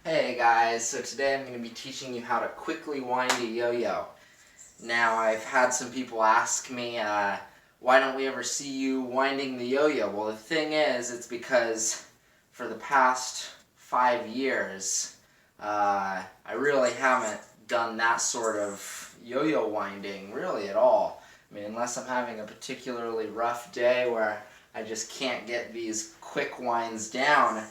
Hey guys, so today I'm going to be teaching you how to quickly wind a yo-yo. Now I've had some people ask me, why don't we ever see you winding the yo-yo? Well, the thing is, it's because for the past 5 years, I really haven't done that sort of yo-yo winding really at all. I mean, unless I'm having a particularly rough day where I just can't get these quick winds down,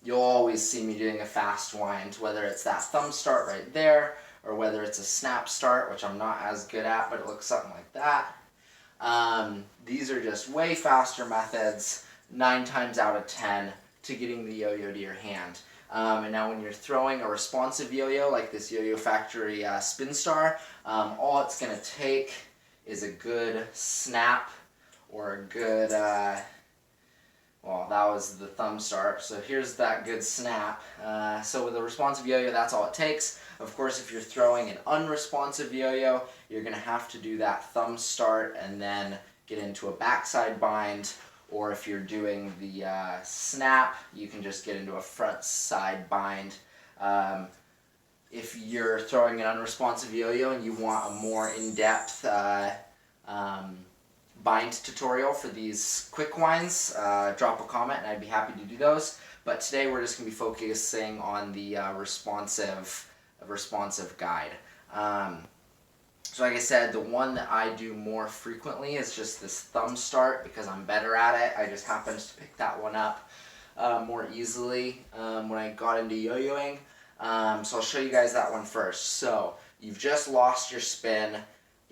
you'll always see me doing a fast wind, whether it's that thumb start right there, or whether it's a snap start, which I'm not as good at, but it looks something like that. These are just way faster methods, 9 times out of 10, to getting the yo-yo to your hand. And now when you're throwing a responsive yo-yo, like this Yo-Yo Factory Spin Star, all it's going to take is a good snap or a good, well, that was the thumb start, so here's that good snap. So with a responsive yo-yo, that's all it takes. Of course, if you're throwing an unresponsive yo-yo, you're going to have to do that thumb start and then get into a backside bind. Or if you're doing the snap, you can just get into a front side bind. If you're throwing an unresponsive yo-yo and you want a more in-depth bind tutorial for these quick winds, drop a comment and I'd be happy to do those. But today we're just going to be focusing on the responsive guide. So like I said, the one that I do more frequently is just this thumb start because I'm better at it. I just happened to pick that one up more easily when I got into yo-yoing. So I'll show you guys that one first. So you've just lost your spin,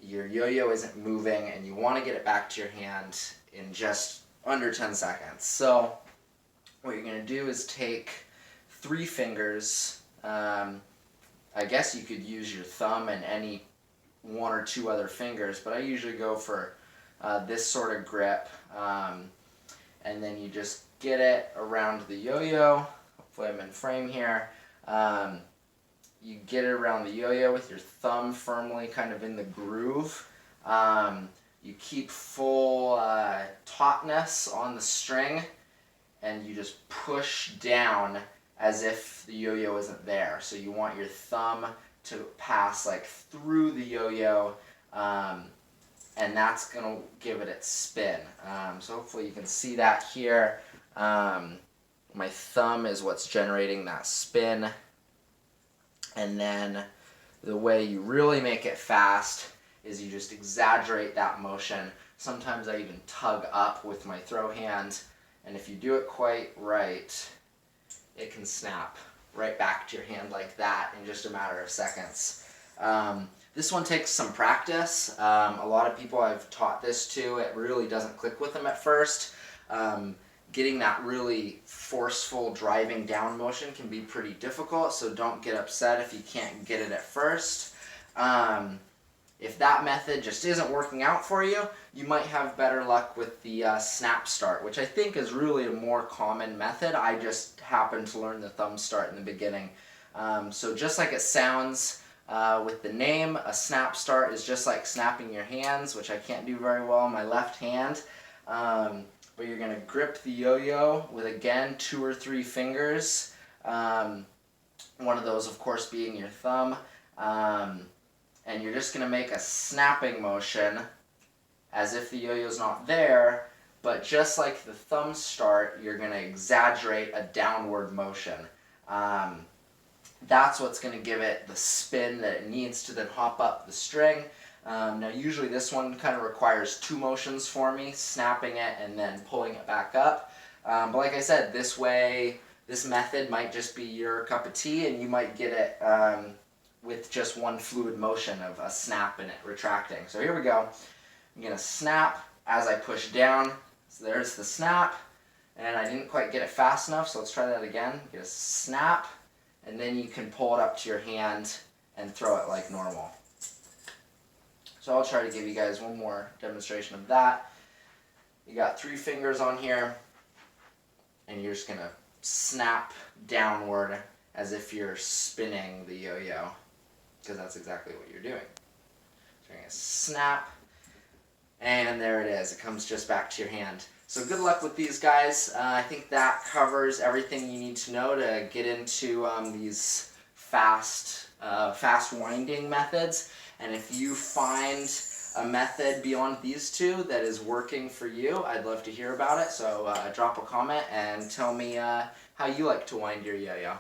your yo-yo isn't moving, and you want to get it back to your hand in just under 10 seconds. So what you're going to do is take 3 fingers. I guess you could use your thumb and any 1 or 2 other fingers, but I usually go for this sort of grip. And then you just get it around the yo-yo. Hopefully I'm in frame here. You get it around the yo-yo with your thumb firmly kind of in the groove. You keep full tautness on the string, and you just push down as if the yo-yo isn't there. So you want your thumb to pass like through the yo-yo, and that's going to give it its spin. So hopefully you can see that here. My thumb is what's generating that spin. And then the way you really make it fast is you just exaggerate that motion. Sometimes I even tug up with my throw hand, and if you do it quite right, it can snap right back to your hand like that in just a matter of seconds. This one takes some practice. A lot of people I've taught this to, it really doesn't click with them at first. Getting that really forceful driving down motion can be pretty difficult, so don't get upset if you can't get it at first. If that method just isn't working out for you, you might have better luck with the snap start, which I think is really a more common method. I just happened to learn the thumb start in the beginning. So just like it sounds with the name, a snap start is just like snapping your hands, which I can't do very well in my left hand. But you're going to grip the yo-yo with, again, 2 or 3 fingers. One of those, of course, being your thumb. And you're just going to make a snapping motion as if the yo-yo's not there. But just like the thumb start, you're going to exaggerate a downward motion. That's what's going to give it the spin that it needs to then hop up the string. Now usually this one kind of requires 2 motions for me, snapping it and then pulling it back up. But like I said, this method might just be your cup of tea, and you might get it with just one fluid motion of a snap and it retracting. So here we go. I'm going to snap as I push down. So there's the snap, and I didn't quite get it fast enough, so let's try that again. Get a snap, and then you can pull it up to your hand and throw it like normal. So I'll try to give you guys one more demonstration of that. You got 3 fingers on here, and you're just going to snap downward as if you're spinning the yo-yo, because that's exactly what you're doing. So you're going to snap, and there it is. It comes just back to your hand. So good luck with these guys. I think that covers everything you need to know to get into these fast winding methods. And if you find a method beyond these two that is working for you, I'd love to hear about it. So drop a comment and tell me how you like to wind your yo-yo.